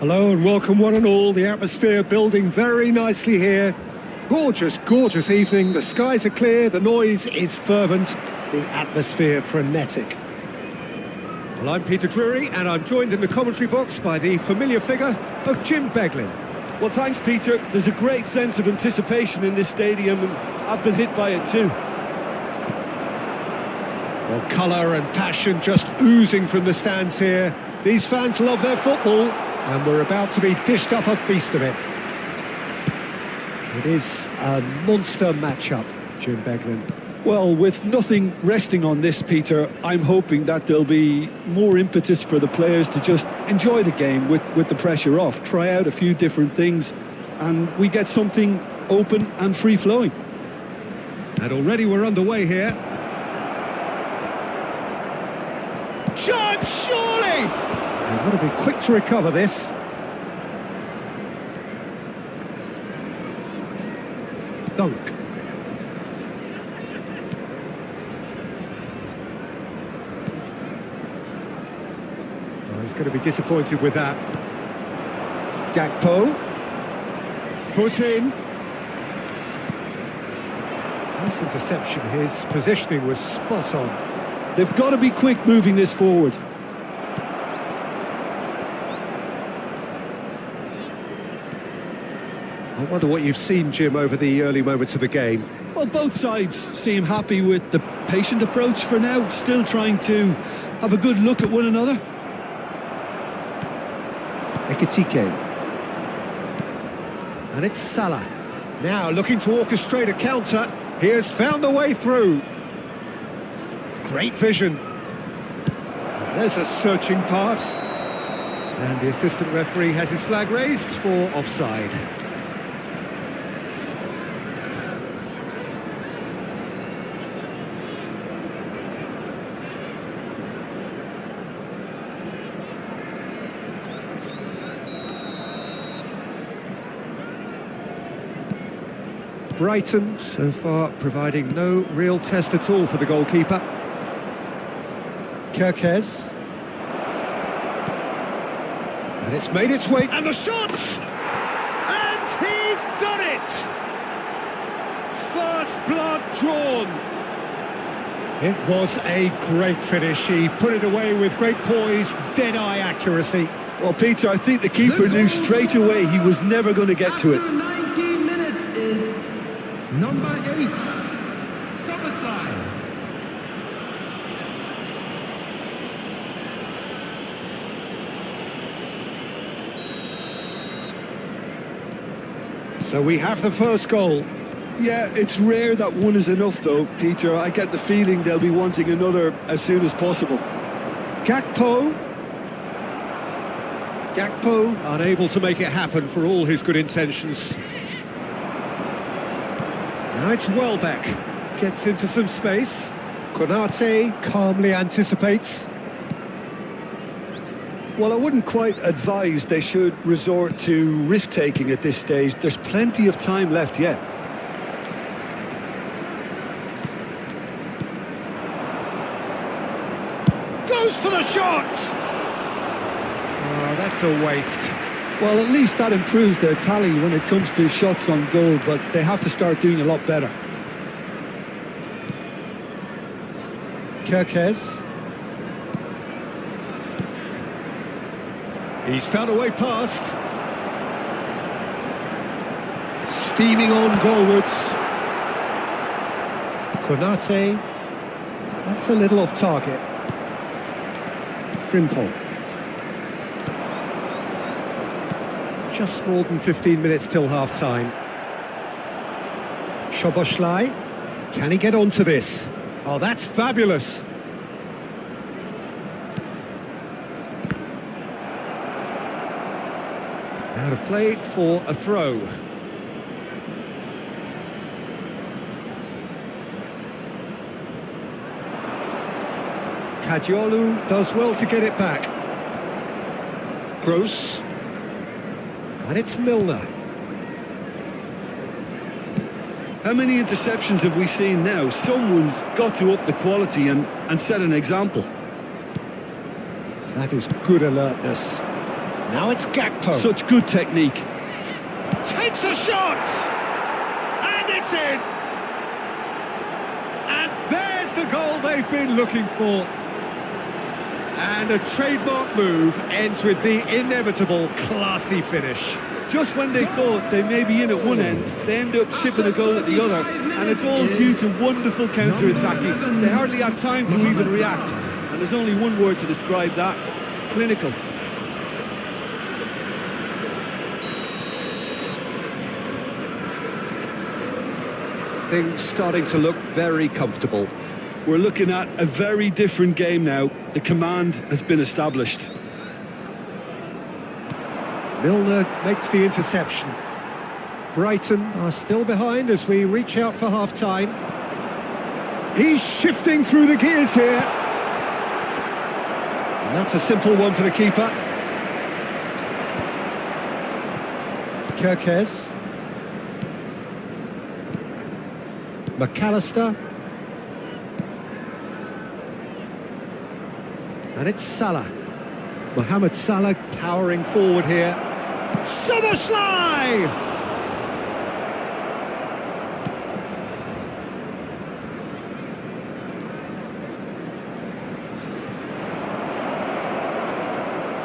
Hello and welcome one and all. The atmosphere building very nicely here. Gorgeous, gorgeous evening. The skies are clear, the noise is fervent, the atmosphere frenetic. Well, I'm Peter Drury and I'm joined in the commentary box by the familiar figure of Jim Beglin. Well, thanks, Peter. There's a great sense of anticipation in this stadium and I've been hit by it too. Well, colour and passion just oozing from the stands here. These fans love their football and we're about to be dished up a feast of it. It is a monster matchup, Jim Beglin. Well, with nothing resting on this, Peter, I'm hoping that there'll be more impetus for the players to just enjoy the game with the pressure off, try out a few different things, and we get something open and free-flowing. And already we're underway here. Shot, surely! They've got to be quick to recover this. Dunk. Oh, he's going to be disappointed with that. Gakpo. Foot in. Nice interception. His positioning was spot on. They've got to be quick moving this forward. I wonder what you've seen, Jim, over the early moments of the game. Well, both sides seem happy with the patient approach for now, still trying to have a good look at one another. Ekitike. And it's Salah. Now looking to orchestrate a counter. He has found the way through. Great vision. And there's a searching pass. And the assistant referee has his flag raised for offside. Brighton, so far, providing no real test at all for the goalkeeper. Kirkes. And it's made its way. And the shot! And he's done it! First blood drawn. It was a great finish. He put it away with great poise, dead-eye accuracy. Well, Peter, I think the keeper knew straight away he was never going to get to it. Number 8, Soboslai. So we have the first goal. Yeah, it's rare that one is enough though, Peter. I get the feeling they'll be wanting another as soon as possible. Gakpo. Gakpo unable to make it happen for all his good intentions. Now it's Welbeck, gets into some space. Konate calmly anticipates. Well, I wouldn't quite advise they should resort to risk-taking at this stage. There's plenty of time left yet. Goes for the shot! Oh, that's a waste. Well, at least that improves their tally when it comes to shots on goal, but they have to start doing a lot better. Kirkes. He's found a way past. Steaming on goalwards. Konate. That's a little off target. Frimpong. Just more than 15 minutes till half-time. Szoboszlai. Can he get onto this? Oh, that's fabulous. Out of play for a throw. Kadiolu does well to get it back. Gross. And it's Milner. How many interceptions have we seen now? Someone's got to up the quality and set an example. That is good alertness. Now it's Gakpo. Such good technique. Takes a shot! And it's in! And there's the goal they've been looking for. And a trademark move ends with the inevitable classy finish. Just when they thought they may be in at one end, they end up shipping a goal at the other, and it's all due to wonderful counter-attacking. They hardly had time to even react, and there's only one word to describe that: clinical. Things starting to look very comfortable. We're looking at a very different game now. The command has been established. Milner makes the interception. Brighton are still behind as we reach out for half-time. He's shifting through the gears here. And that's a simple one for the keeper. Kirkes. McAllister. And it's Salah. Mohamed Salah powering forward here. Summerslide!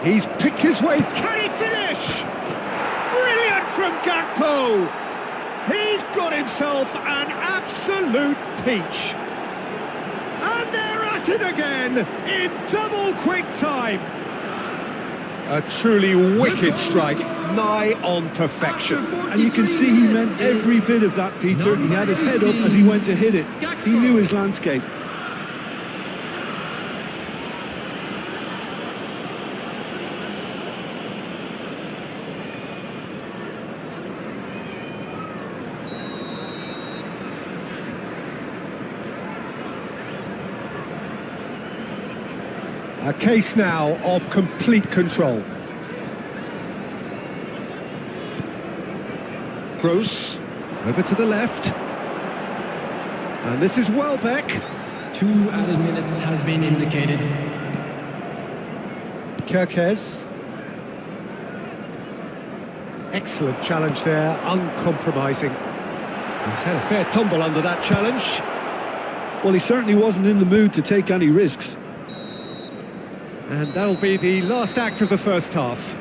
He's picked his way. Can he finish? Brilliant from Gakpo! He's got himself an absolute peach. And they're at it again in double quick time. A truly wicked strike, nigh on perfection. And you can see he meant every bit of that, Peter. He had his head up as he went to hit it. He knew his landscape. A case now of complete control. Gross, over to the left. And this is Welbeck. 2 added minutes has been indicated. Kirkes. Excellent challenge there, uncompromising. He's had a fair tumble under that challenge. Well, he certainly wasn't in the mood to take any risks. And that'll be the last act of the first half.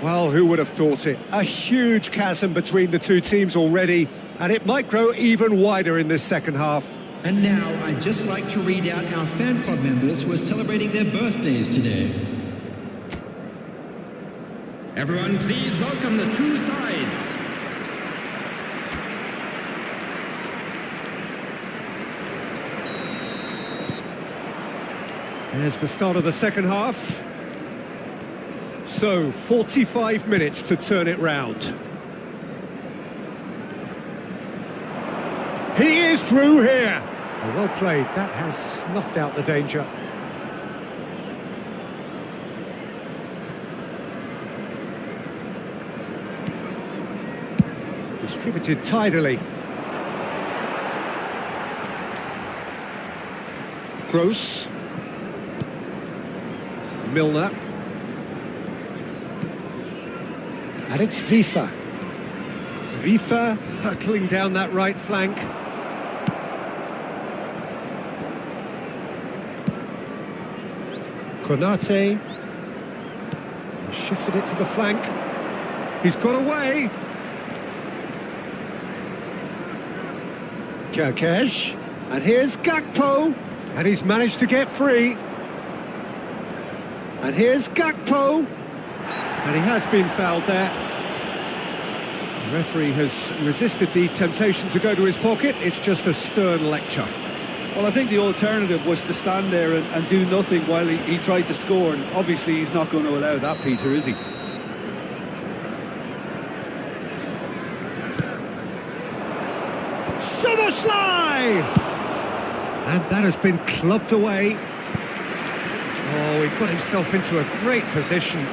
Well, who would have thought it? A huge chasm between the two teams already, and it might grow even wider in this second half. And now I'd just like to read out our fan club members who are celebrating their birthdays today. Everyone, please welcome the two sides. There's the start of the second half. So, 45 minutes to turn it round. He is through here. Oh, well played. That has snuffed out the danger. Distributed tidily. Gross. Milner. And it's Vifa. Vifa hurtling down that right flank. Konate. Shifted it to the flank. He's got away. Kirkes. And here's Gakpo. And he's managed to get free. And here's Gakpo. And he has been fouled there. The referee has resisted the temptation to go to his pocket. It's just a stern lecture. Well, I think the alternative was to stand there and do nothing while he tried to score. And obviously he's not going to allow that, Peter, is he? Summerslide! And that has been clubbed away. Oh, he got himself into a great position.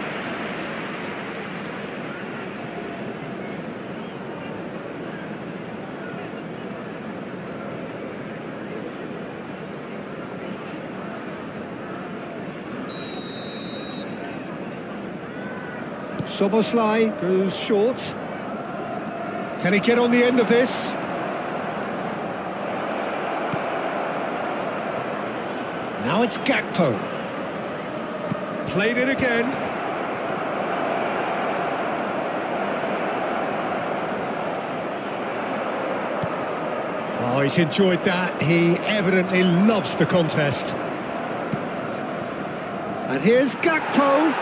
Soboslai goes short. Can he get on the end of this? Now it's Gakpo. Played it again. Oh, he's enjoyed that. He evidently loves the contest. And here's Gakpo.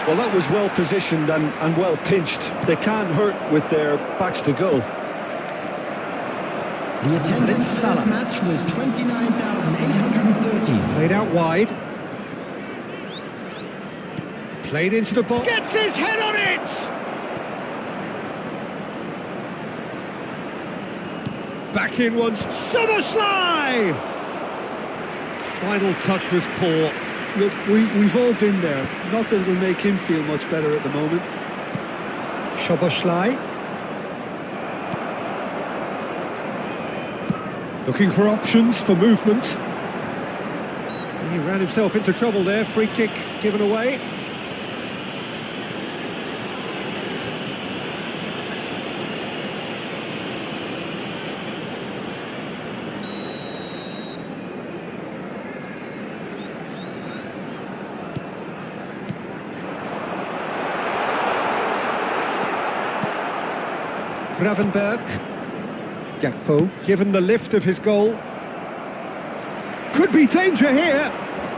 Well, that was well positioned and well pinched. They can't hurt with their backs to goal. The attendance for this match was 29,830. Played out wide. Played into the box. Gets his head on it! Back in once. Soboslai! Final touch was poor. Look, we've all been there. Not that it'll make him feel much better at the moment. Soboslai. Looking for options for movement. He ran himself into trouble there. Free kick given away. Gravenberg. Gakpo, given the lift of his goal. Could be danger here.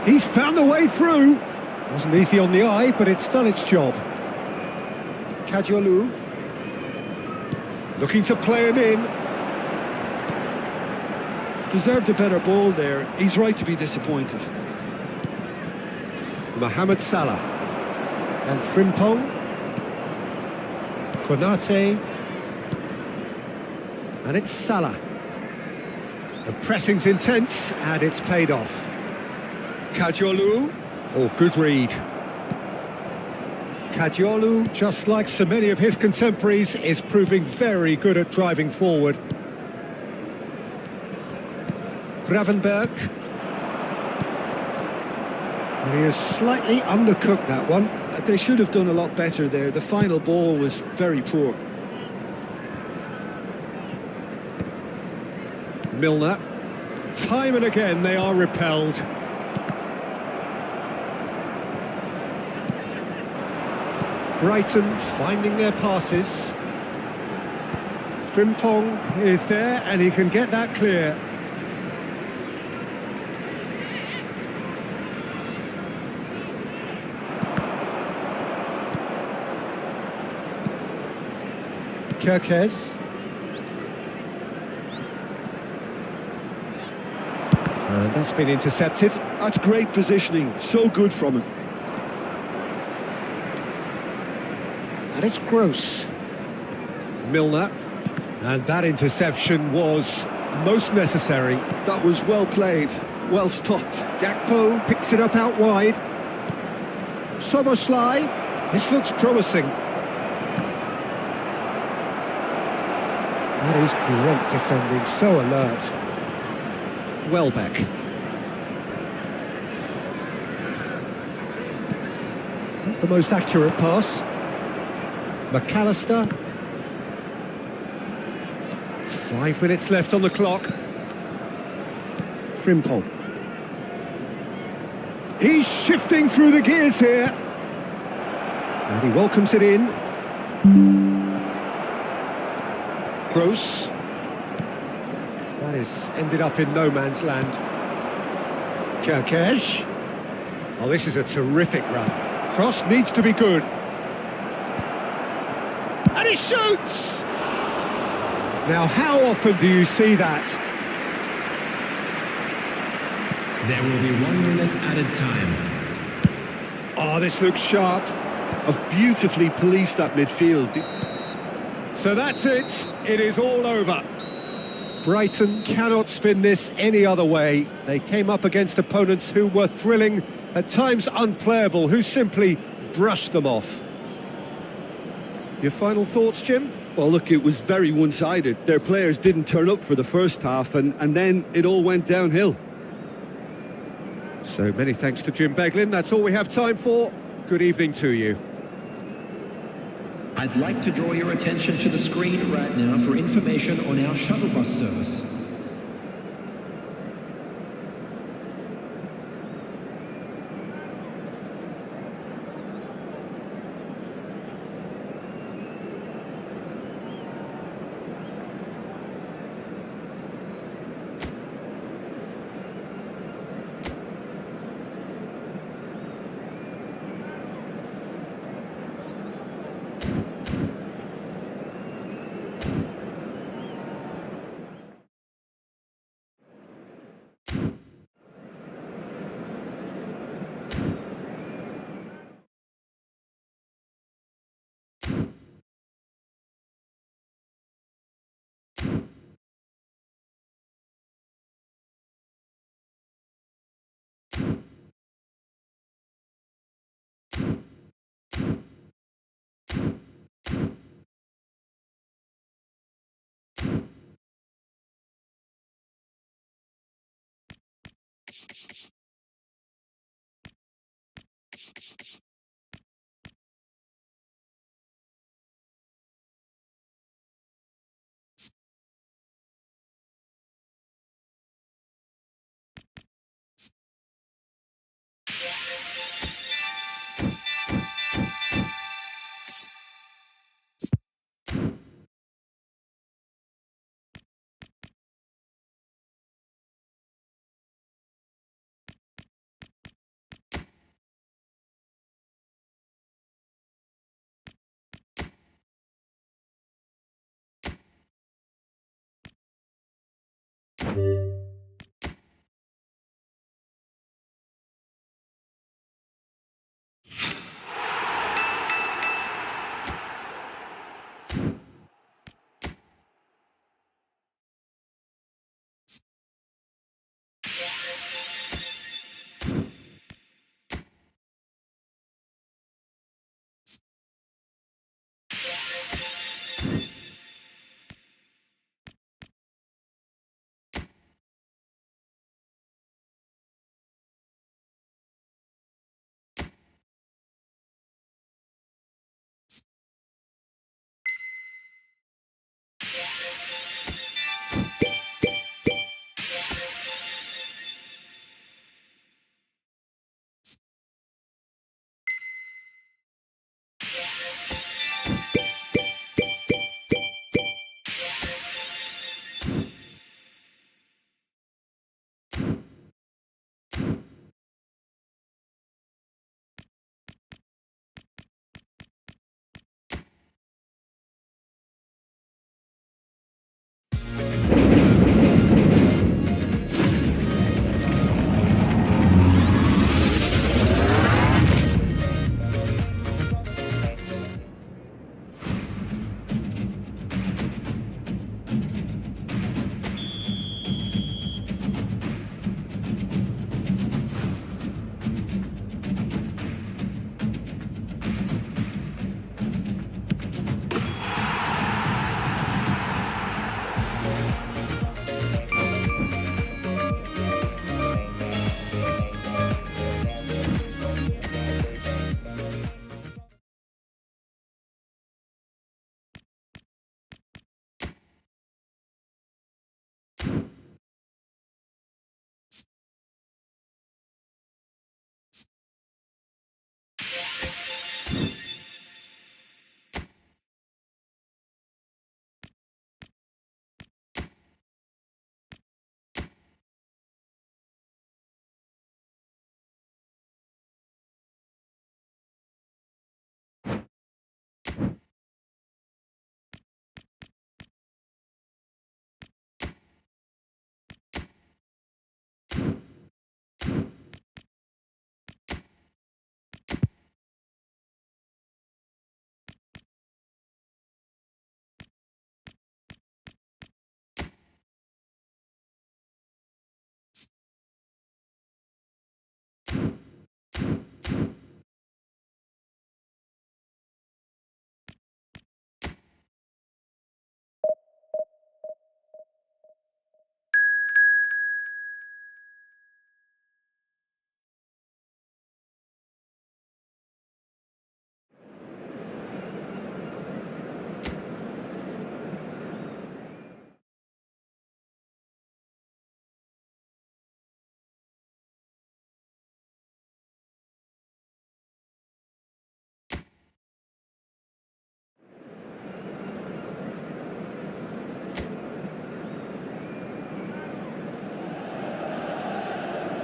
He's found the way through. Wasn't easy on the eye, but it's done its job. Kajolu. Looking to play him in. Deserved a better ball there. He's right to be disappointed. Mohamed Salah. And Frimpong. Konate. And it's Salah. The pressing's intense, and it's paid off. Kajolu. Oh, good read. Kajolu, just like so many of his contemporaries, is proving very good at driving forward. Gravenberg. And he has slightly undercooked that one. They should have done a lot better there. The final ball was very poor. Milner. Time and again they are repelled. Brighton finding their passes. Frimpong is there and he can get that clear. Kirkes. And that's been intercepted. That's great positioning. So good from him. And it's Gross. Milner. And that interception was most necessary. That was well played. Well stopped. Gakpo picks it up out wide. Soboslai. This looks promising. That is great defending. So alert. Welbeck. Not the most accurate pass. McAllister. 5 minutes left on the clock. Frimpong. He's shifting through the gears here. And he welcomes it in. Gross. That is ended up in no man's land. Kirkes. Oh, this is a terrific run. Cross needs to be good. And he shoots! Now, how often do you see that? There will be 1 minute added time. Oh, this looks sharp. Beautifully policed that midfield. So that's it. It is all over. Brighton cannot spin this any other way. They came up against opponents who were thrilling, at times unplayable, who simply brushed them off. Your final thoughts, Jim? Well, look, it was very one-sided. Their players didn't turn up for the first half, and then it all went downhill. So many thanks to Jim Beglin. That's all we have time for. Good evening to you. I'd like to draw your attention to the screen right now for information on our shuttle bus service.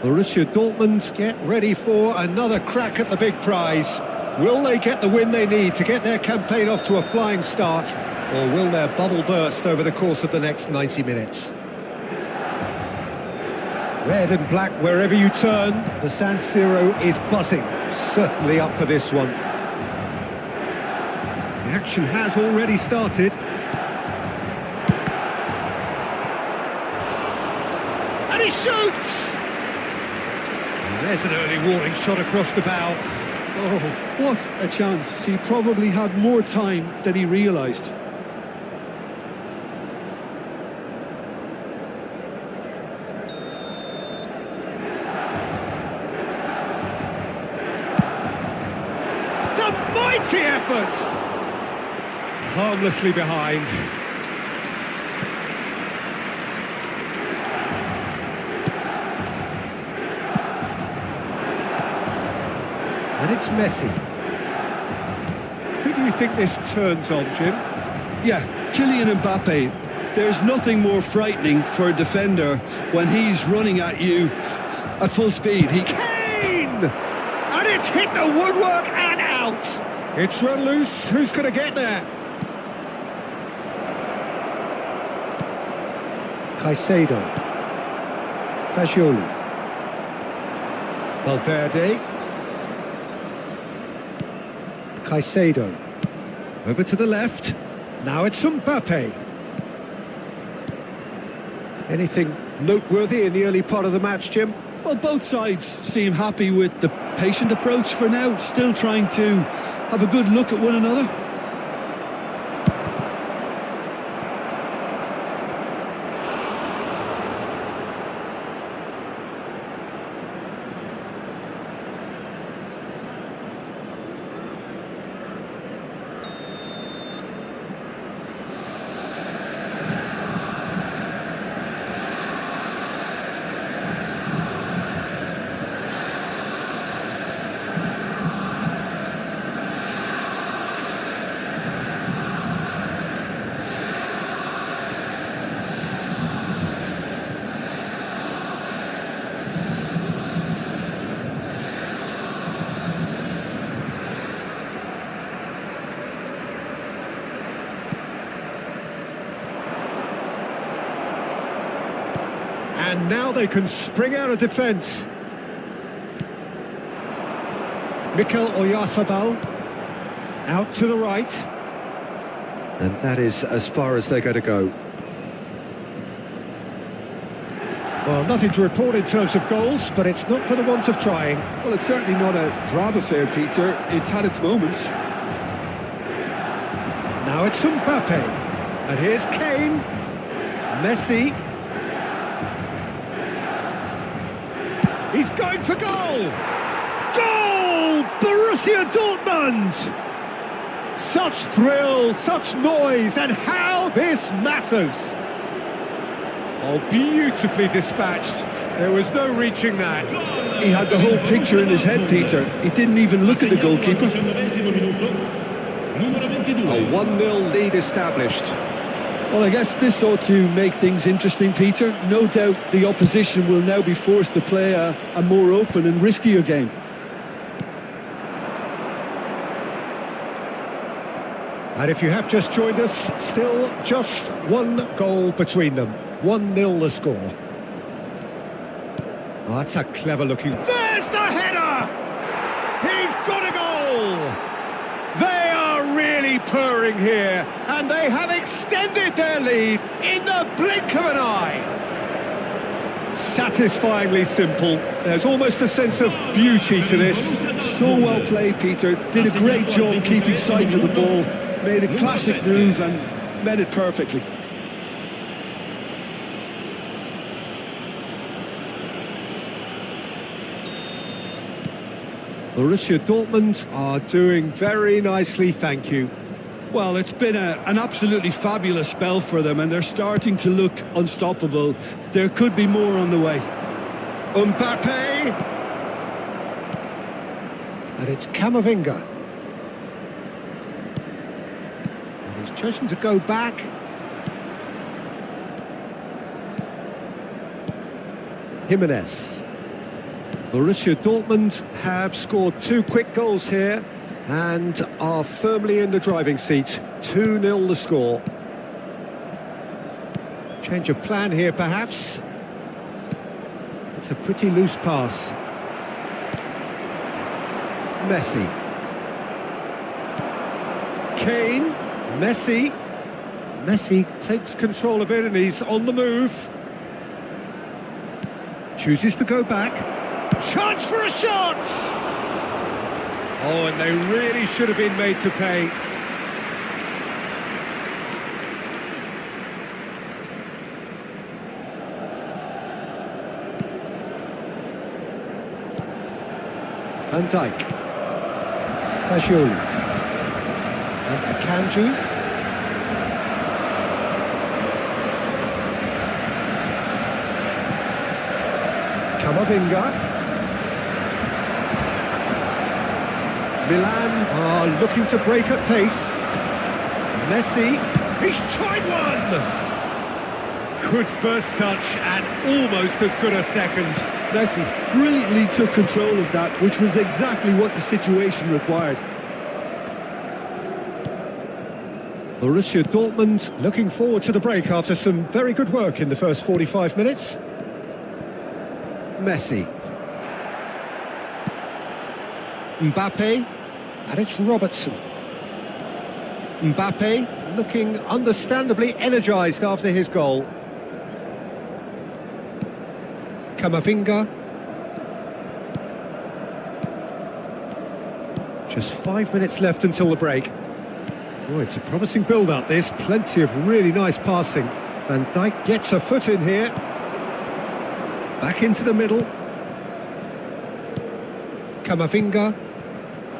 Borussia Dortmund get ready for another crack at the big prize. Will they get the win they need to get their campaign off to a flying start, or will their bubble burst over the course of the next 90 minutes? Red and black wherever you turn, the San Siro is buzzing. Certainly up for this one. The action has already started. And he shoots! And there's an early warning shot across the bow. Oh, what a chance. He probably had more time than he realised. It's a mighty effort! Harmlessly behind. And it's Messi. Who do you think this turns on, Jim? Yeah, Kylian Mbappe. There's nothing more frightening for a defender when he's running at you at full speed. Kane! And it's hit the woodwork and out. It's run loose. Who's going to get there? Caicedo. Fagioli. Valverde. Caicedo. Over to the left. Now it's Mbappe. Anything noteworthy in the early part of the match, Jim? Well, both sides seem happy with the patient approach for now, still trying to have a good look at one another. And now they can spring out of defence. Mikel Oyarzabal out to the right. And that is as far as they're going to go. Well, nothing to report in terms of goals, but it's not for the want of trying. Well, it's certainly not a drab affair, Peter. It's had its moments. Now it's Mbappe. And here's Kane. Messi. He's going for goal! Goal! Borussia Dortmund! Such thrill, such noise, and how this matters! Oh, beautifully dispatched. There was no reaching that. He had the whole picture in his head, Peter. He didn't even look at the goalkeeper. A 1-0 lead established. Well, I guess this ought to make things interesting, Peter. No doubt the opposition will now be forced to play a more open and riskier game. And if you have just joined us, still just one goal between them. 1-0 the score. Oh, that's a clever looking... There's the header! He's got a goal! They are really purring here, and they have extended their lead in the blink of an eye. Satisfyingly simple. There's almost a sense of beauty to this. So well played, Peter. Did a great job keeping sight of the ball. Made a classic move and met it perfectly. Borussia Dortmund are doing very nicely, thank you. Well, it's been an absolutely fabulous spell for them, and they're starting to look unstoppable. There could be more on the way. Mbappe! And it's Camavinga. And he's chosen to go back. Jimenez. Borussia Dortmund have scored 2 quick goals here and are firmly in the driving seat. 2-0 the score. Change of plan here, perhaps. It's a pretty loose pass. Messi. Kane. Messi. Messi takes control of it and he's on the move. Chooses to go back. Chance for a shot! Oh, and they really should have been made to pay. Van Dijk. Fagioli. And Akanji. Kamavinga. Milan are looking to break at pace. Messi. He's tried one! Good first touch and almost as good a second. Messi brilliantly took control of that, which was exactly what the situation required. Borussia Dortmund looking forward to the break after some very good work in the first 45 minutes. Messi. Mbappe. And it's Robertson. Mbappe looking understandably energised after his goal. Kamavinga. Just 5 minutes left until the break. Oh, it's a promising build-up, this. Plenty of really nice passing. Van Dijk gets a foot in here. Back into the middle. Kamavinga.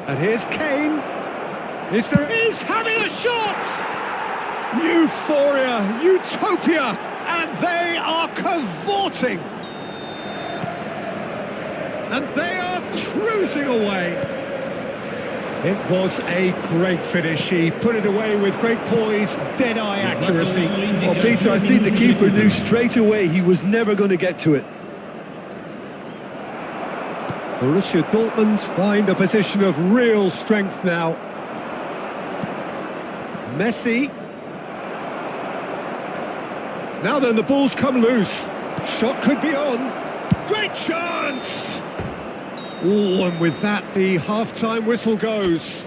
And here's Kane. He's having a shot! Euphoria, utopia, and they are cavorting. And they are cruising away. It was a great finish. He put it away with great poise, dead-eye accuracy. Well, Peter, I think the keeper knew straight away he was never going to get to it. Borussia Dortmund find a position of real strength now. Messi. Now then, the ball's come loose. Shot could be on. Great chance! Oh, and with that, the half-time whistle goes.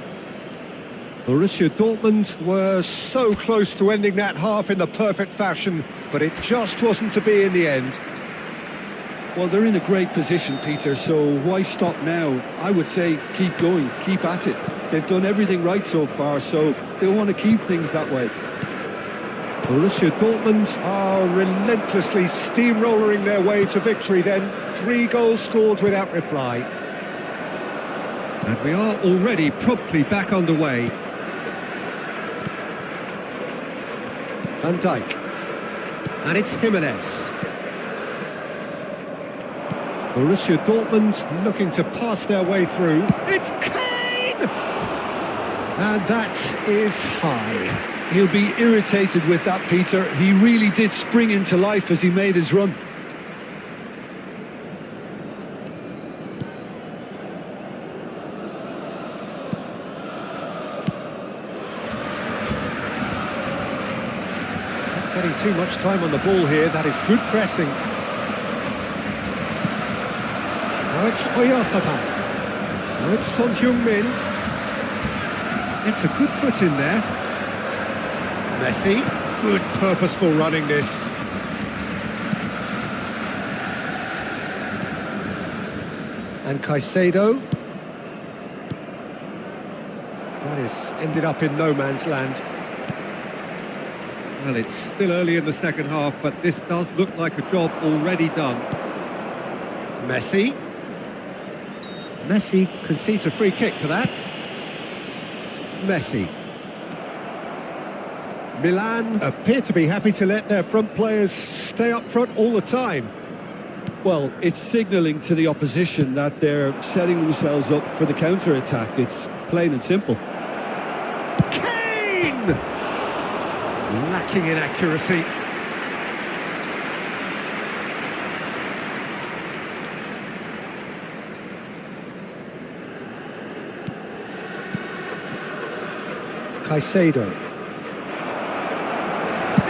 Borussia Dortmund were so close to ending that half in the perfect fashion, but it just wasn't to be in the end. Well, they're in a great position, Peter, so why stop now? I would say keep going, keep at it. They've done everything right so far, so they'll want to keep things that way. Borussia Dortmund are relentlessly steamrolling their way to victory then. 3 goals scored without reply. And we are already promptly back underway. Van Dijk. And it's Jimenez. Borussia Dortmund looking to pass their way through. It's Kane! And that is high. He'll be irritated with that, Peter. He really did spring into life as he made his run. Not getting too much time on the ball here. That is good pressing. Now it's Oyarzabal. Now it's Son Heung-min. It's a good foot in there. Messi. Good purposeful running this. And Caicedo. That is ended up in no man's land. Well, it's still early in the second half, but this does look like a job already done. Messi. Messi concedes a free kick for that. Messi. Milan appear to be happy to let their front players stay up front all the time. Well, it's signalling to the opposition that they're setting themselves up for the counter-attack. It's plain and simple. Kane! Lacking in accuracy. Caicedo.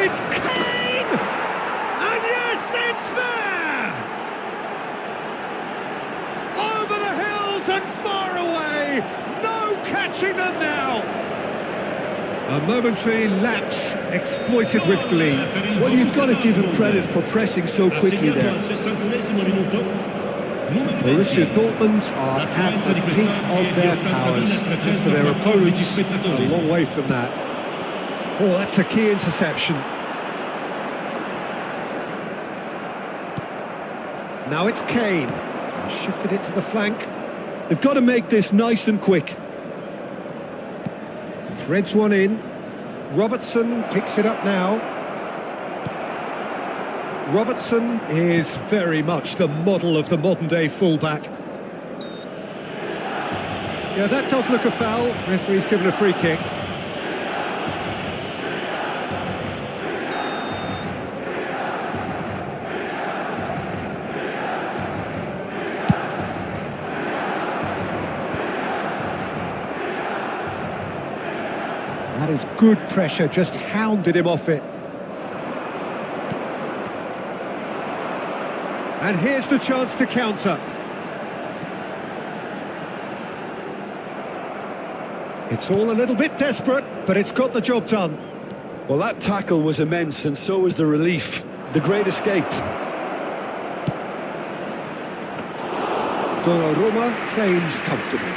It's Kane! And yes, it's there! Over the hills and far away! No catching them now! A momentary lapse exploited with glee. Well, you've got to give him credit for pressing so quickly there. Borussia Dortmund are at the peak of their powers. Just for their opponents, a long way from that. Oh, that's a key interception. Now it's Kane. Shifted it to the flank. They've got to make this nice and quick. Threads one in. Robertson picks it up now. Robertson is very much the model of the modern-day fullback. Yeah, that does look a foul. Referee's given a free kick. That is good pressure, just hounded him off it. And here's the chance to counter. It's all a little bit desperate, but it's got the job done. Well, that tackle was immense, and so was the relief. The great escape. Donnarumma claims comfortably.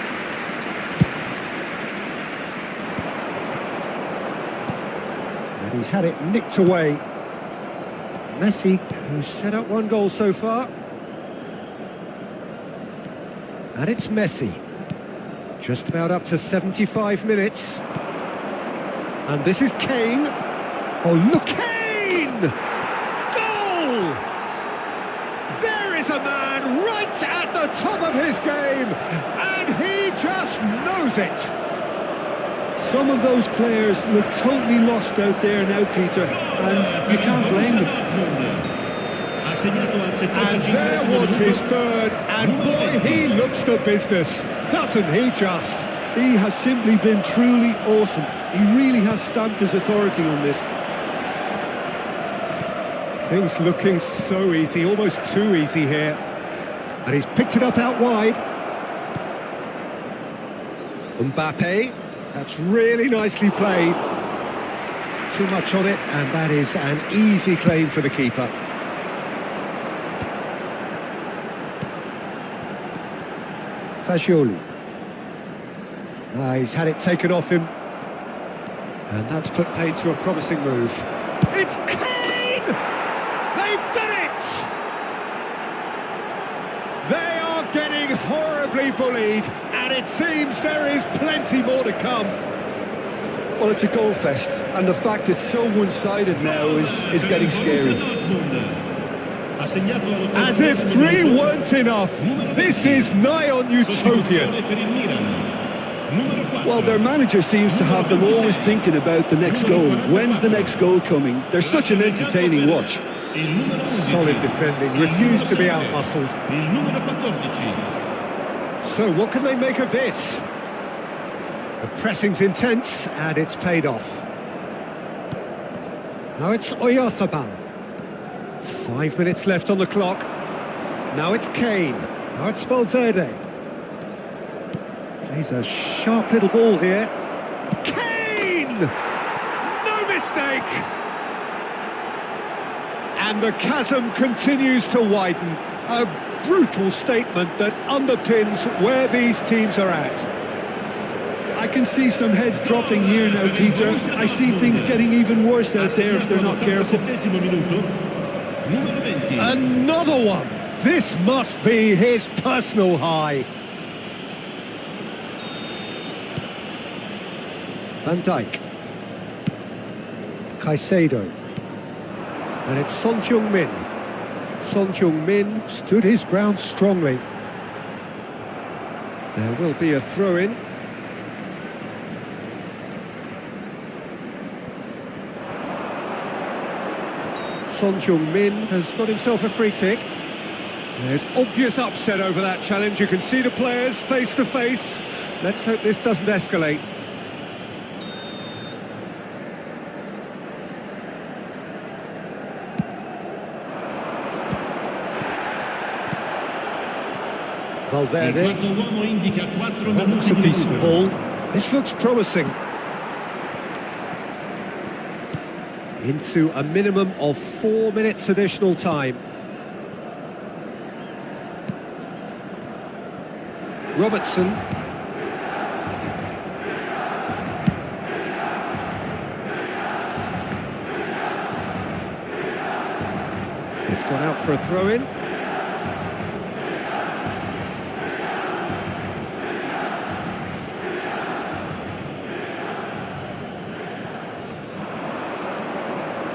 And he's had it nicked away. Messi, who's set up one goal so far. And it's Messi. Just about up to 75 minutes. And this is Kane. Oh, look, Kane! Goal! There is a man right at the top of his game, and he just knows it. Some of those players look totally lost out there now, Peter, and you can't blame them. And there was his third, and boy, he looks the business, doesn't he just? He has simply been truly awesome. He really has stamped his authority on this. Things looking so easy, almost too easy here. And he's picked it up out wide. Mbappe, that's really nicely played. Too much on it, and that is an easy claim for the keeper. Fagioli. He's had it taken off him. And that's put paid to a promising move. It's Kane! They've done it! They are getting horribly bullied, and it seems there is plenty more to come. Well, it's a goal fest, and the fact it's so one-sided now is getting scary. As if three weren't enough, this is nigh on utopian. Well, their manager seems to have them always thinking about the next goal. When's the next goal coming? They're such an entertaining watch. Solid defending, refused to be out-muscled. So what can they make of this? The pressing's intense, and it's paid off. Now it's Oyarzabal. 5 minutes left on the clock. Now it's Kane. Now it's Valverde. Plays a sharp little ball here. Kane! No mistake! And the chasm continues to widen. A brutal statement that underpins where these teams are at. I can see some heads dropping here now, Peter. I see things getting even worse out there if they're not careful. Another one! This must be his personal high. Van Dijk. Caicedo. And it's Son Heung-min. Son Heung-min stood his ground strongly. There will be a throw-in. Son Heung-min has got himself a free kick. There's obvious upset over that challenge. You can see the players face to face. Let's hope this doesn't escalate. Valverde. Il quarto uomo indica 4 That looks a minuti di decent recupero. ball. This looks promising. Into a minimum of 4 minutes additional time. Robertson. It's gone out for a throw-in.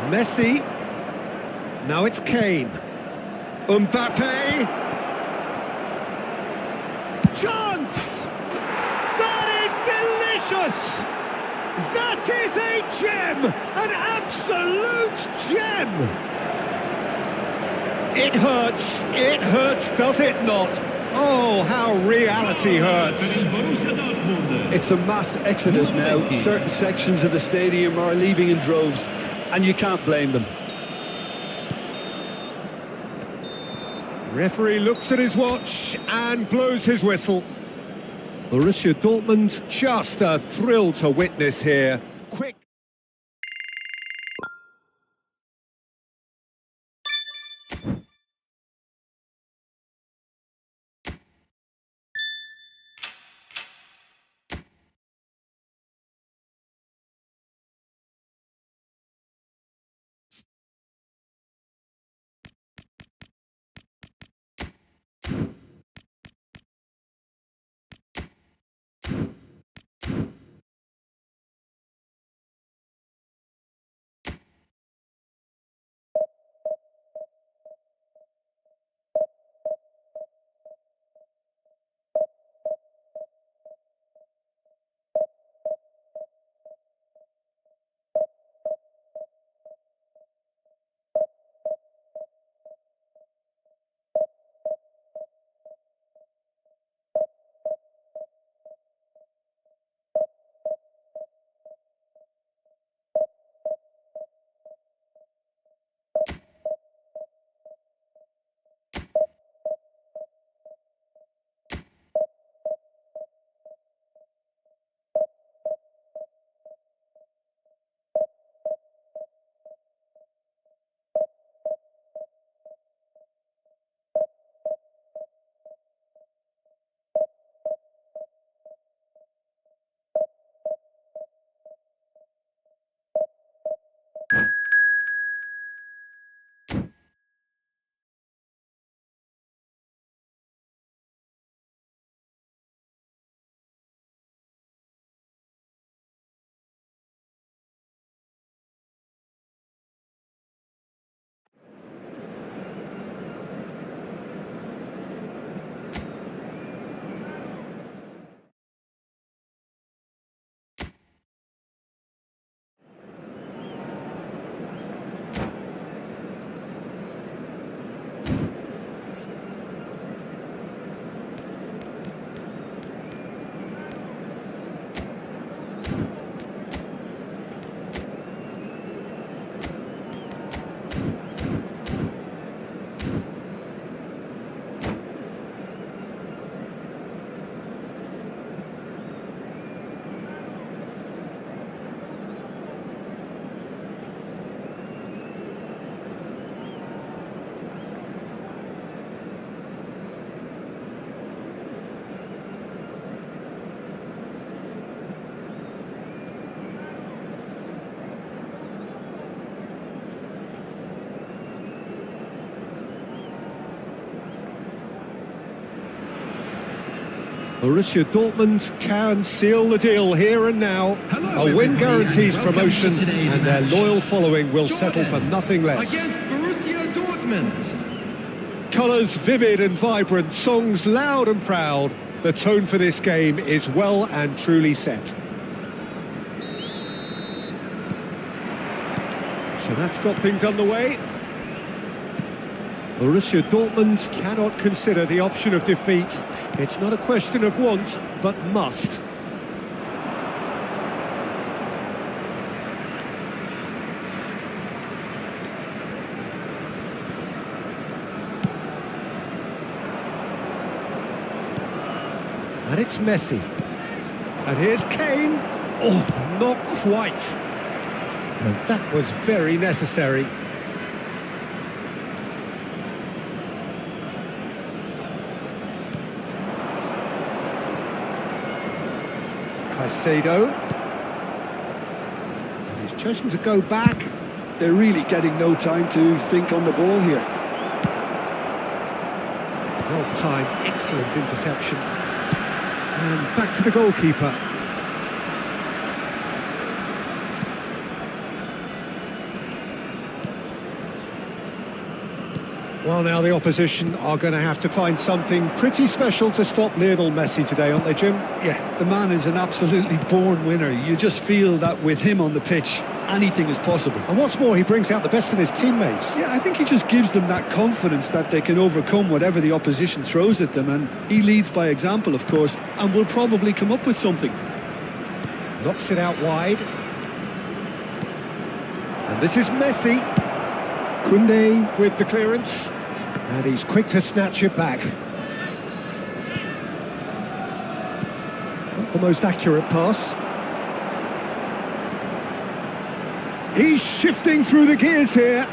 Messi. Now it's Kane. Mbappe. Chance! That is delicious! That is a gem! An absolute gem! It hurts, does it not? Oh, how reality hurts. It's a mass exodus now. Certain sections of the stadium are leaving in droves, and you can't blame them. Referee looks at his watch and blows his whistle. Borussia Dortmund, just a thrill to witness here. Quick. Borussia Dortmund can seal the deal here and now. Hello, A win everybody, guarantees and welcome promotion, to today's and their match. loyal following will settle for Jordan nothing less. Against Borussia Dortmund. Colours vivid and vibrant, songs loud and proud. The tone for this game is well and truly set. So that's got things underway. Borussia Dortmund cannot consider the option of defeat. It's not a question of want, but must. And it's Messi. And here's Kane. Oh, not quite. And that was very necessary. Caicedo. And he's chosen to go back. They're really getting no time to think on the ball here. Well timed, excellent interception. And back to the goalkeeper. Well, now the opposition are going to have to find something pretty special to stop Lionel Messi today, aren't they, Jim? Yeah, the man is an absolutely born winner. You just feel that with him on the pitch, anything is possible. And what's more, he brings out the best in his teammates. Yeah, I think he just gives them that confidence that they can overcome whatever the opposition throws at them, and he leads by example, of course, and will probably come up with something. Knocks it out wide. And this is Messi. Koundé with the clearance. And he's quick to snatch it back. Not the most accurate pass. He's shifting through the gears here.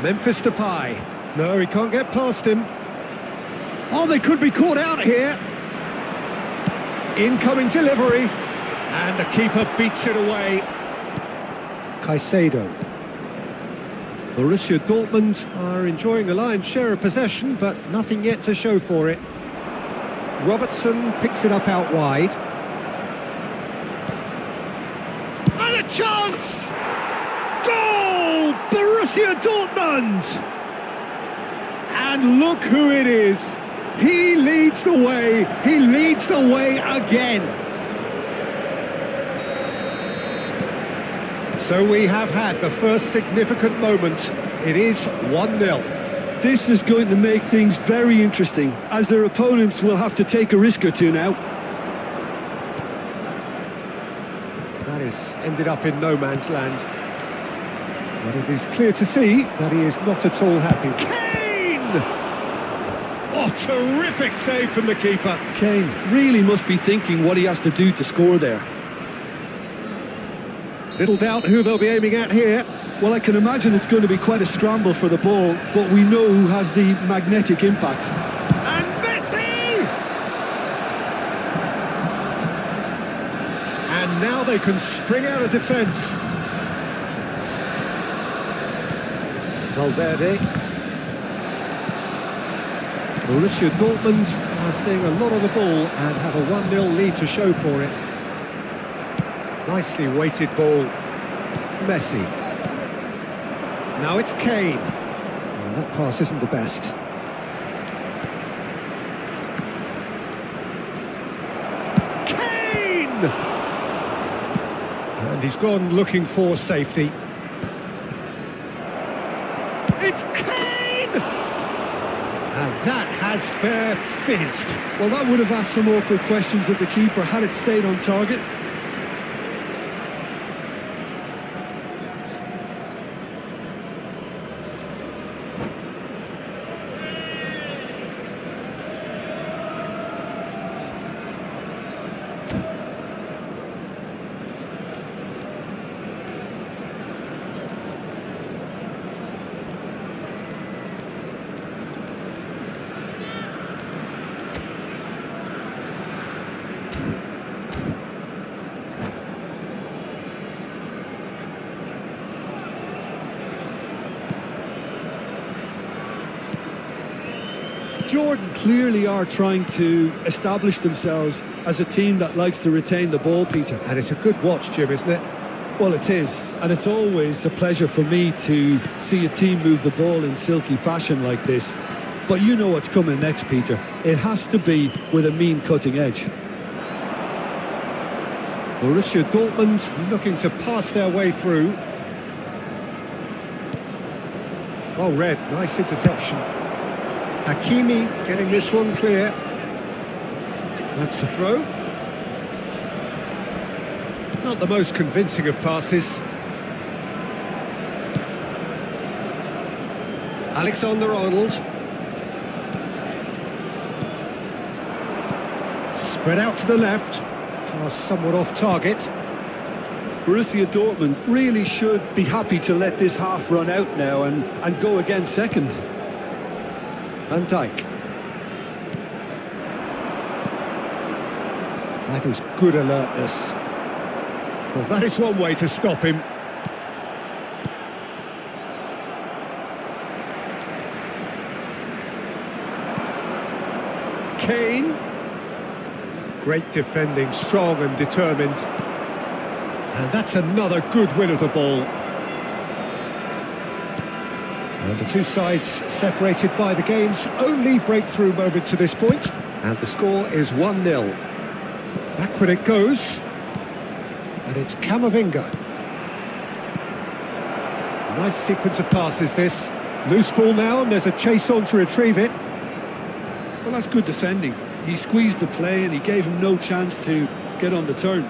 Memphis Depay. No, he can't get past him. Oh, they could be caught out here. Incoming delivery. And the keeper beats it away. Caicedo. Borussia Dortmund are enjoying a lion's share of possession, but nothing yet to show for it. Robertson picks it up out wide. And a chance! Goal! Borussia Dortmund! And look who it is. He leads the way. He leads the way again. So we have had the first significant moment. It is 1-0. This is going to make things very interesting, as their opponents will have to take a risk or two now. That is ended up in no man's land. But it is clear to see that he is not at all happy. Kane! Oh, terrific save from the keeper. Kane really must be thinking what he has to do to score there. Little doubt who they'll be aiming at here. Well, I can imagine it's going to be quite a scramble for the ball, but we know who has the magnetic impact. And Messi! And now they can spring out of defence. Valverde. Borussia Dortmund are seeing a lot of the ball and have a 1-0 lead to show for it. Nicely weighted ball. Messi. Now it's Kane. Well, that pass isn't the best. Kane! And he's gone looking for safety. It's Kane! And that has fair fizzed. Well, that would have asked some awkward questions of the keeper had it stayed on target. Jordan clearly are trying to establish themselves as a team that likes to retain the ball, Peter. And it's a good watch, Jim, isn't it? Well, it is, and it's always a pleasure for me to see a team move the ball in silky fashion like this. But you know what's coming next, Peter. It has to be with a mean cutting edge. Borussia Dortmund looking to pass their way through. Well read, nice interception. Hakimi getting this one clear. That's the throw. Not the most convincing of passes. Alexander-Arnold. Spread out to the left. Pass somewhat off target. Borussia Dortmund really should be happy to let this half run out now and go again second. Van Dijk. That is good alertness. Well, that is one way to stop him. Kane. Great defending, strong and determined. And that's another good win of the ball. And the two sides separated by the game's only breakthrough moment to this point. And the score is 1-0. Backward it goes. And it's Camavinga. Nice sequence of passes this. Loose ball now, and there's a chase on to retrieve it. Well, that's good defending. He squeezed the play and he gave him no chance to get on the turn.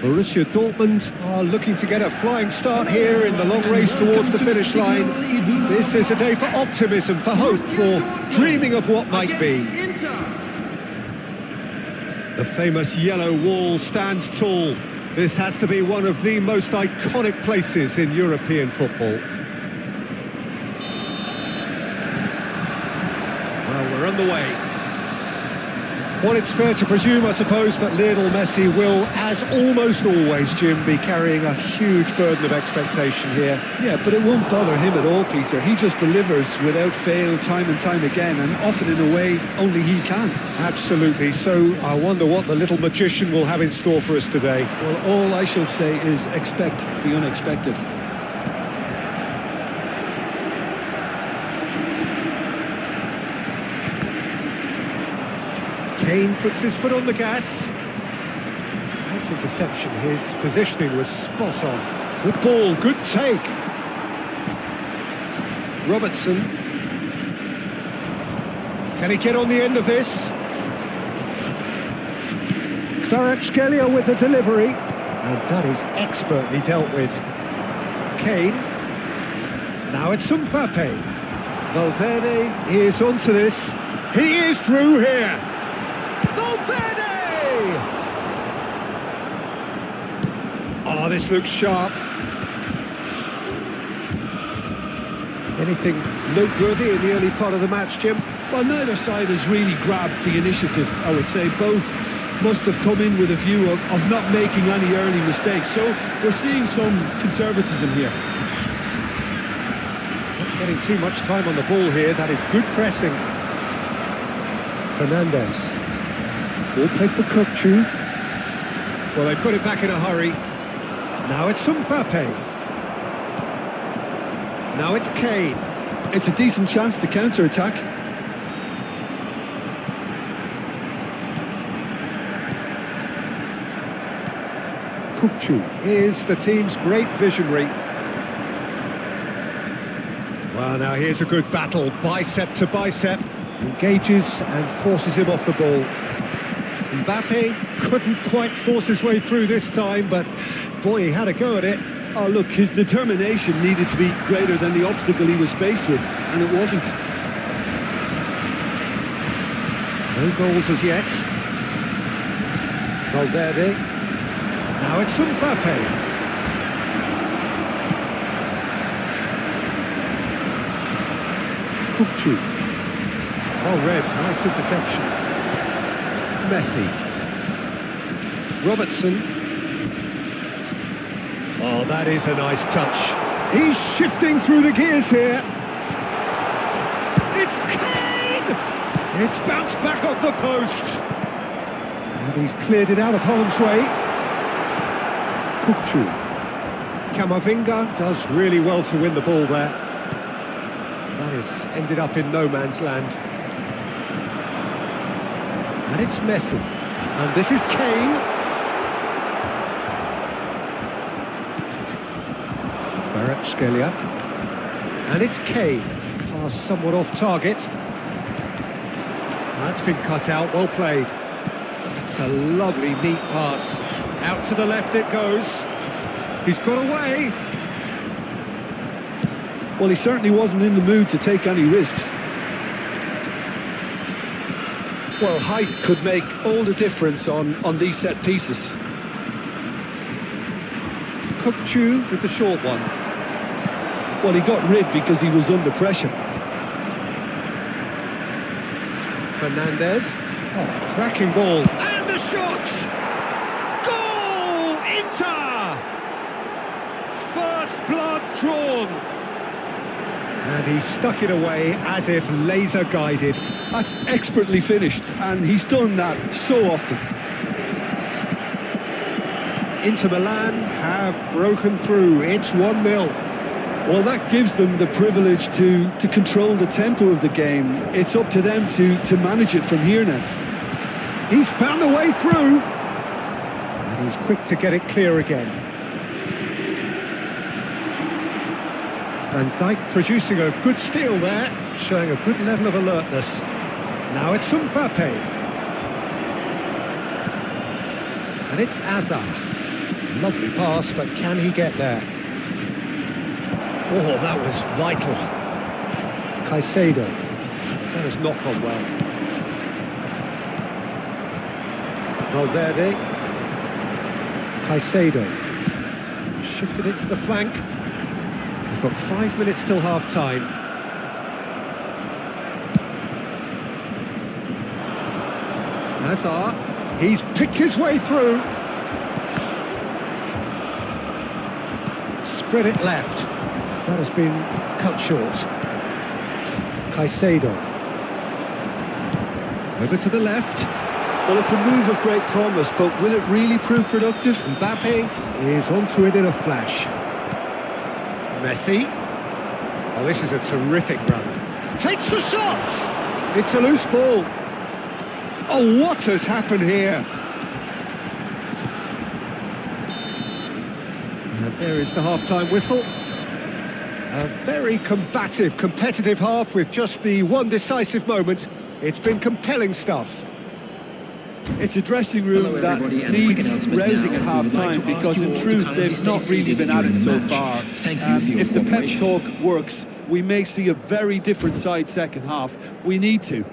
Borussia Dortmund are looking to get a flying start here in the long race towards the finish line. This is a day for optimism, for hope, for dreaming of what might be. The famous yellow wall stands tall. This has to be one of the most iconic places in European football. Well, we're on the way. Well, it's fair to presume, I suppose, that Lionel Messi will, as almost always, Jim, be carrying a huge burden of expectation here. Yeah, but it won't bother him at all, Peter. He just delivers without fail time and time again, and often in a way only he can. Absolutely. So I wonder what the little magician will have in store for us today. Well, all I shall say is expect the unexpected. Kane puts his foot on the gas. Nice interception. His positioning was spot on. Good ball, good take. Robertson. Can he get on the end of this? Kvaratskhelia with the delivery. And that is expertly dealt with. Kane. Now it's Mbappe. Valverde is onto this. He is through here. Valverde! Oh, this looks sharp. Anything noteworthy in the early part of the match, Jim? Well, neither side has really grabbed the initiative, I would say. Both must have come in with a view of not making any early mistakes. So we're seeing some conservatism here. Not getting too much time on the ball here. That is good pressing. Fernandez. Ball played for Kukcu. Well, they've got it back in a hurry. Now it's Mbappe. Now it's Kane. It's a decent chance to counter-attack. Kukcu is the team's great visionary. Well, now here's a good battle, bicep to bicep. Engages and forces him off the ball. Mbappe couldn't quite force his way through this time, but boy, he had a go at it. Oh, look, his determination needed to be greater than the obstacle he was faced with, and it wasn't. No goals as yet. Valverde. Now it's Mbappe. Kukcu. Oh, red. Nice interception. Messi. Robertson. Oh, that is a nice touch. He's shifting through the gears here. It's Kane! It's bounced back off the post. And he's cleared it out of harm's way. Kukcu. Camavinga does really well to win the ball there. That has ended up in no man's land. And it's Messi. And this is Kane. Kvaratskhelia. And it's Kane. Pass somewhat off target. That's been cut out, well played. That's a lovely, neat pass. Out to the left it goes. He's got away. Well, he certainly wasn't in the mood to take any risks. Well, height could make all the difference on these set pieces. Kukcu with the short one. Well, he got rid because he was under pressure. Fernandez. Oh, cracking ball. And the shot! Goal! Inter! First blood drawn. And he stuck it away as if laser guided. That's expertly finished, and he's done that so often. Inter Milan have broken through. It's 1-0. Well, that gives them the privilege to control the tempo of the game. It's up to them to manage it from here now. He's found a way through. And he's quick to get it clear again. Van Dijk producing a good steal there, showing a good level of alertness. Now it's Mbappe. And it's Hazard. Lovely pass, but can he get there? Oh, that was vital. Caicedo. That has not gone well. Valverde. Caicedo. Shifted it to the flank. We've got 5 minutes till half-time. Hazard. He's picked his way through. Spread it left. That has been cut short. Caicedo. Over to the left. Well, it's a move of great promise, but will it really prove productive? Mbappe is onto it in a flash. Messi. Oh, this is a terrific run. Takes the shot! It's a loose ball. Oh, what has happened here? And there is the half-time whistle. A very combative, competitive half with just the one decisive moment. It's been compelling stuff. It's a dressing Hello, room that everybody, and a quick needs announcement rousing now. at We would like half-time to ask because you in all to truth kindly they've stay not really seated been at during it the so match. far. Thank you for your If the pep cooperation. talk works, we may see a very different side second half. We need to.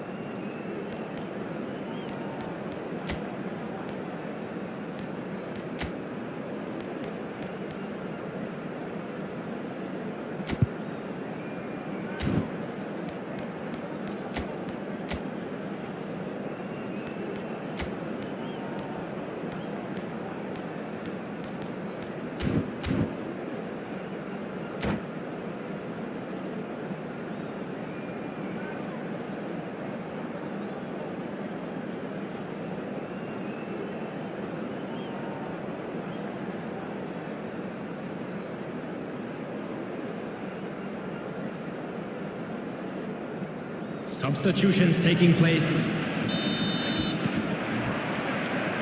Substitutions taking place.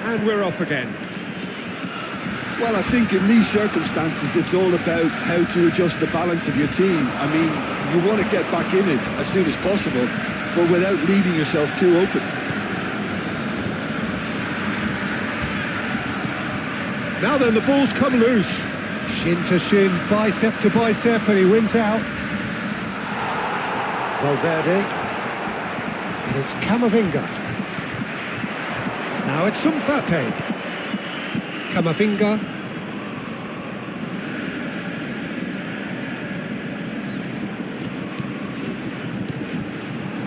And we're off again. Well, I think in these circumstances, it's all about how to adjust the balance of your team. I mean, you want to get back in it as soon as possible, but without leaving yourself too open. Now then, the ball's come loose. Shin to shin, bicep to bicep, and he wins out. Valverde. And it's Camavinga. Now it's Mbappe. Camavinga.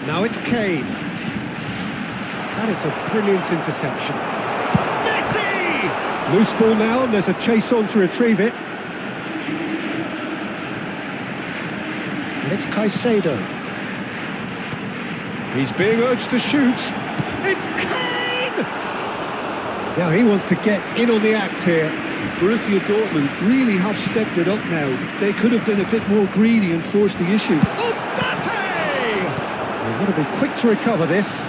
Now it's Kane. That is a brilliant interception. Messi! Loose ball now, and there's a chase on to retrieve it. And it's Caicedo. He's being urged to shoot. It's Kane! Now he wants to get in on the act here. Borussia Dortmund really have stepped it up now. They could have been a bit more greedy and forced the issue. Mbappe! They've got to be quick to recover this.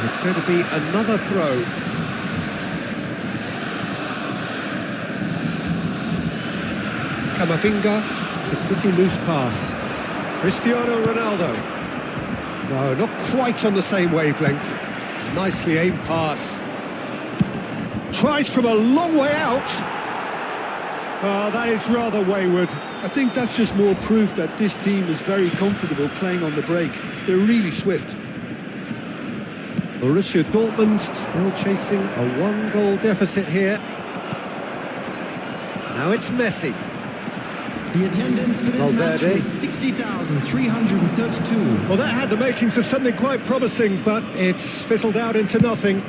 It's going to be another throw. Camavinga, it's a pretty loose pass. Cristiano Ronaldo. No, not quite on the same wavelength. Nicely aimed pass. Tries from a long way out. Oh, that is rather wayward. I think that's just more proof that this team is very comfortable playing on the break. They're really swift. Borussia Dortmund still chasing a one-goal deficit here. Now it's Messi. The attendance for this Valverde. match was 60,332. Well, that had the makings of something quite promising, but it's fizzled out into nothing.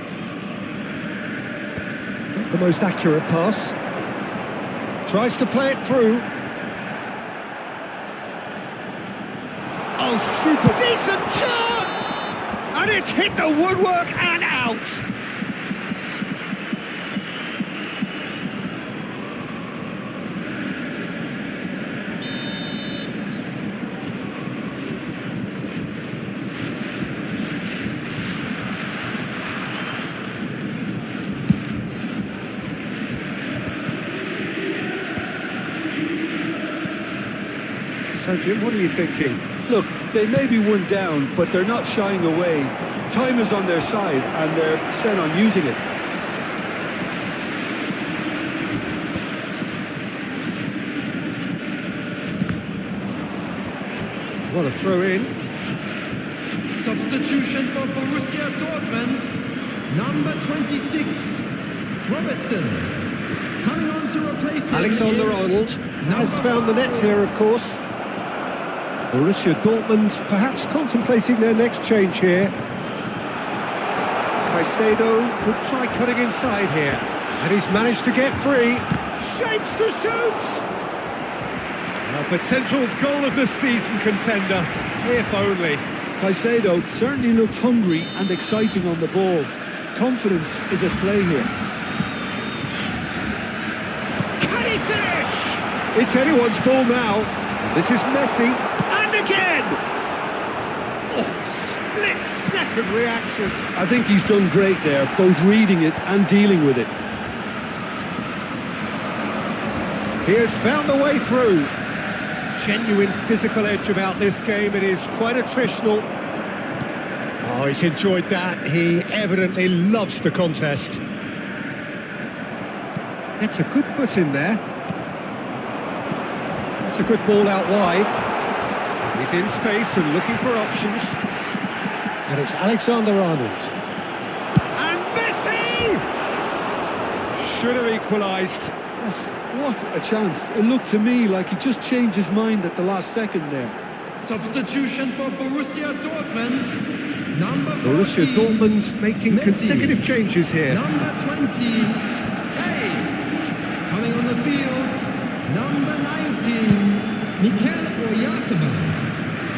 Not the most accurate pass. Tries to play it through. Oh, super decent chance! And it's hit the woodwork and out. So, Jim, what are you thinking? Look, they may be one down, but they're not shying away. Time is on their side, and they're set on using it. What a throw in. Substitution for Borussia Dortmund. Number 26, Robertson. Coming on to replace him Alexander is Arnold has found the net here, of course. Borussia Dortmund perhaps contemplating their next change here. Caicedo could try cutting inside here. And he's managed to get free. Shapes to shoot! A potential goal of the season contender, if only. Caicedo certainly looked hungry and exciting on the ball. Confidence is at play here. Can he finish? It's anyone's ball now. This is Messi. And again! Oh, split-second reaction. I think he's done great there, both reading it and dealing with it. He has found a way through. Genuine physical edge about this game. It is quite attritional. Oh, he's enjoyed that. He evidently loves the contest. It's a good foot in there. It's a good ball out wide. He's in space and looking for options. And it's Alexander-Arnold. And Messi! Should have equalised. What a chance. It looked to me like he just changed his mind at the last second there. Substitution for Borussia Dortmund. Number 14, Borussia Dortmund making Messi. consecutive changes here. Number 20, hey, coming on the field. Number 19, Mikel Oyarzabal.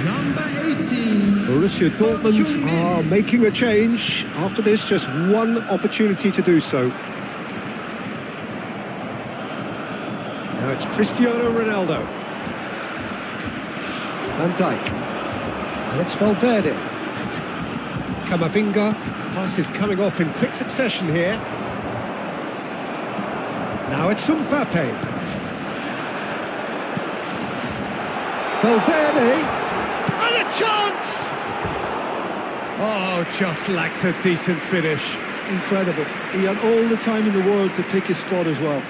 Number 18, Borussia Dortmund Son Heung-min. are making a change. After this, just one opportunity to do so. Now it's Cristiano Ronaldo. Van Dijk. And it's Valverde. Camavinga. Pass is coming off in quick succession here. Now it's Mbappe. Valverde. And a chance! Oh, just lacked a decent finish. Incredible. He had all the time in the world to pick his spot as well.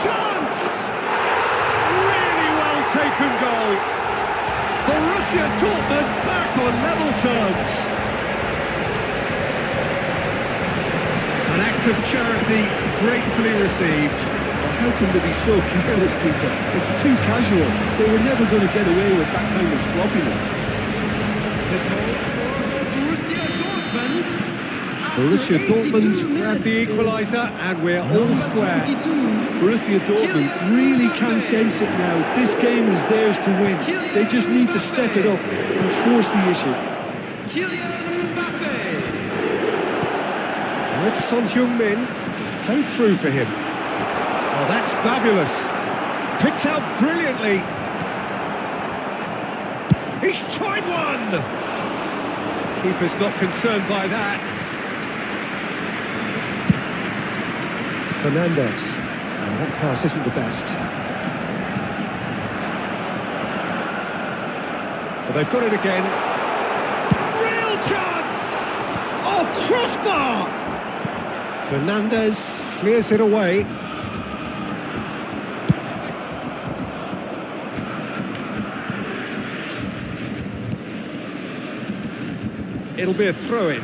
Chance! Really well taken goal. Borussia Dortmund back on level terms. An act of charity gratefully received. How can they be so careless, Peter? It's too casual. They were never going to get away with that kind of sloppiness. The goal for Borussia Dortmund 82 grabbed the minutes. equaliser and we're all square. 22, Borussia Dortmund really can sense it now. This game is theirs to win. They just need to step it up and force the issue. Kylian Mbappe. And it's Son Heung-min. It's played through for him. Oh, that's fabulous. Picked out brilliantly. He's tried one. Keeper's not concerned by that. Fernandez. Oh, that pass isn't the best. Well, they've got it again. Real chance! Oh, crossbar! Fernandez clears it away. It'll be a throw-in.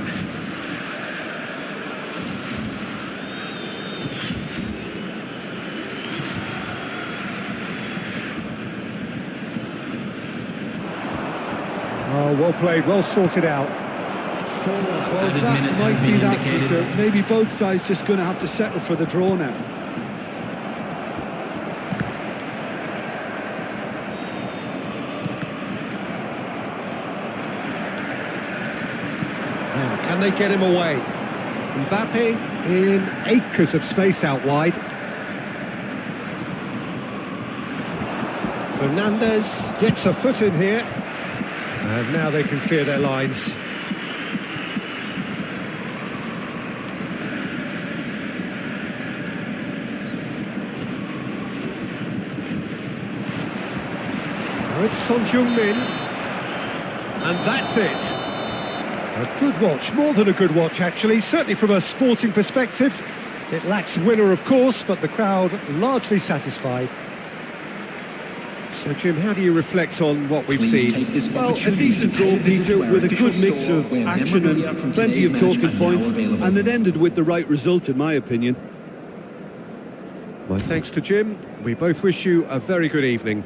Oh, well played, well sorted out. Well, that might be that, Peter. Maybe both sides just going to have to settle for the draw now. Now, can they get him away? Mbappe in acres of space out wide. Fernandez gets a foot in here. And now they can clear their lines. Now it's Son Heung-min. And that's it. A good watch, more than a good watch actually, certainly from a sporting perspective. It lacks winner of course, but the crowd largely satisfied. So Jim, how do you reflect on what we've seen? Well, a decent draw, Peter, with a good mix of action and plenty of talking points, and it ended with the right result in my opinion. My thanks to Jim. We both wish you a very good evening.